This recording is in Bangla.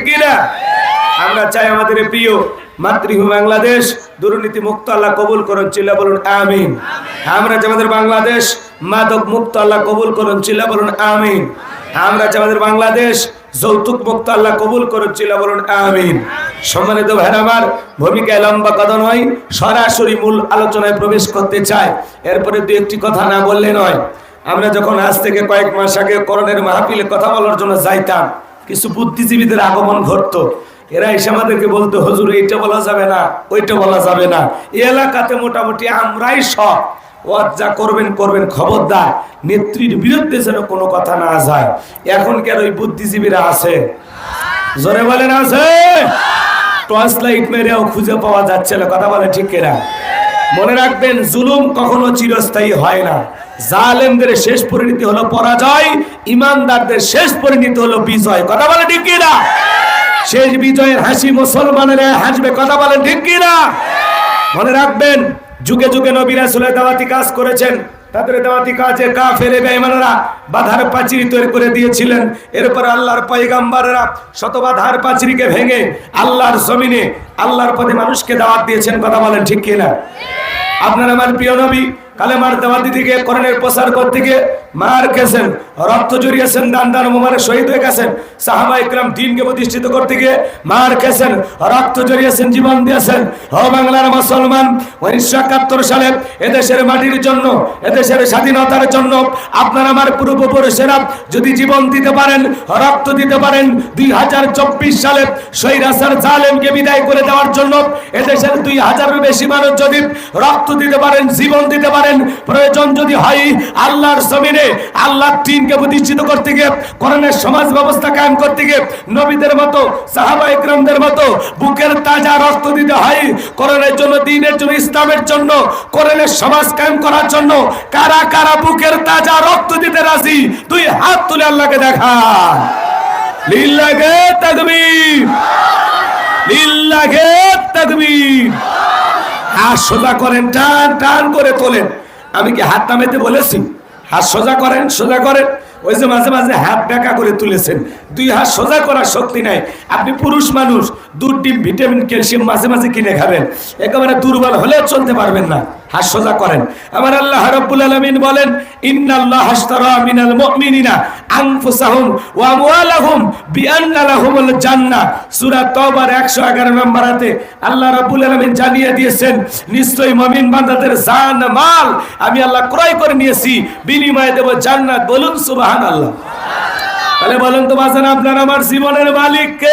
কি না? আমরা চাই আমাদের প্রিয় মাতৃভূমি বাংলাদেশ দুর্নীতি মুক্ত আল্লাহ কবুল করুন, চিল্লা বলুন আমিন। আমরা চাই আমাদের বাংলাদেশ মাদক মুক্ত আল্লাহ কবুল করুন, চিল্লা বলুন আমিন। আমরা চাই আমাদের বাংলাদেশ যৌতুক মুক্ত আল্লাহ কবুল করুন, চিল্লা বলুন আমিন। সম্মানিত ভাইরা আমার, ভূমিকায় লম্বা কথা নয়, সরাসরি মূল আলোচনায় প্রবেশ করতে চাই। এরপরে দু একটি কথা না বললে নয়। আমরা যখন আজ থেকে কয়েক মাস আগে করোনার মাহফিলে কথা বলার জন্য যাইতাম, কিছু বুদ্ধিজীবীদের আগমন ঘটতো। এরা এসে আমাদেরকে বলতো, হুজুর এইটা বলা যাবে না, ওইটা বলা যাবে না। এই এলাকাতে মোটামুটি আমরাই সব ওয়াজ যা করবেন করবেন, খবরদার নেত্রীর বিরুদ্ধে যেন কোনো কথা না যায়। এখন কেন ওই বুদ্ধিজীবীরা আছে? জোরে বলেন আছে? টর্চ লাইট মেরেও খুঁজে পাওয়া যাচ্ছে না, কথা বলে ঠিক কিনা? মনে রাখবেন, জুলুম কখনো চিরস্থায়ী হয় না। জালেমদের শেষ পরিণতি হলো পরাজয়, ইমানদারদের শেষ পরিণতি হলো বিজয়, কথা বলে ঠিক কিনা? শেষ বিজয়ের হাসি মুসলমানের হাসবে, কথা বলেন ঠিক কিনা? মনে রাখবেন, যুগে যুগে নবী রাসূলের দাওয়াতি কাজ করেছেন। তাদের দাওয়াতি কাজে কাফের বেঈমানরা বাধার পাঁচিল তৈরি করে দিয়েছিলেন। এরপর আল্লাহর পয়গম্বররা শত বাধার পাঁচিলকে ভেঙে আল্লাহর জমিনে আল্লাহর পথে মানুষকে দাওয়াত দিয়েছেন, কথা বলেন ঠিক কিনা? আপনার আমার প্রিয় নবী কালেমার দাওয়াত দিকে, কোরআনের প্রচার করতে গিয়ে মার খেয়েছেন, রক্ত জড়িয়েছেন, দান দান মোবারক শহীদ হয়ে গেছেন। সাহাবা ইকরাম দ্বীনকে প্রতিষ্ঠিত করতে গিয়ে মার খেয়েছেন, রক্ত জড়িয়েছেন, জীবন দিয়েছেন। ও বাংলার মুসলমান, 1971 সালে এদেশের মাটির জন্য, এদেশের স্বাধীনতার জন্য আপনার আমার পূর্বপুরুষেরা যদি জীবন দিতে পারেন, রক্ত দিতে পারেন, 2024 সালে স্বৈরাচার জালেমকে বিদায় করে দেওয়ার জন্য এদেশের 2000-এর বেশি মানুষ যদি রক্ত দিতে পারেন, জীবন দিতে পারেন, প্রয়োজন যদি হয় আল্লাহর জমিনে আল্লাহর দ্বীনকে প্রতিষ্ঠিত করতে গিয়ে, কোরআনের সমাজ ব্যবস্থা কায়েম করতে গিয়ে নবীদের মতো, সাহাবা ইকরামদের মতো বুকের তাজা রক্ত দিতে হয়। কোরআনের জন্য, দ্বীনের জন্য, ইসলামের জন্য, কোরআনের সমাজ কায়েম করার জন্য কারা কারা বুকের তাজা রক্ত দিতে রাজি? দুই হাত তুলে আল্লাহকে দেখান। লিল্লাহে তাকবীর, লিল্লাহে তাকবীর। হাত সোজা করেন, টান টান করে তোলেন। আমি কি হাত নামাইতে বলেছি? হাত সোজা করেন, সোজা করেন। ওই যে মাঝে মাঝে হাত বেঁকা করে তুলেছেন, দুই হাত সোজা করার শক্তি নাই। আপনি পুরুষ মানুষ, দুধ, ডিম, ভিটামিন, ক্যালসিয়াম মাঝে মাঝে কিনে খাবেন, একেবারে দুর্বল হলেও চলতে পারবেন না। হাত সোজা করেন। আমার আল্লাহ রাব্বুল আলামিন বলেন, ইন্নাল্লাহা আশতারা মিনাল মুমিনিনা আনফুসাহুম ওয়া আমওয়ালাহুম বিআন্না লাহুমুল জান্নাহ। সূরা তাওবার 111 নম্বর আয়াতে আল্লাহ রাব্বুল আলামিন জানিয়ে দিয়েছেন, নিশ্চয়ই মুমিন বান্দাদের জান মাল আমি আল্লাহ ক্রয় করে নিয়েছি, বিনিময়ে দেব জান্নাত। বলুন সুবহানাল্লাহ। তাহলে বলেন তো বাজান, আপনার আমার জীবনের মালিক কে?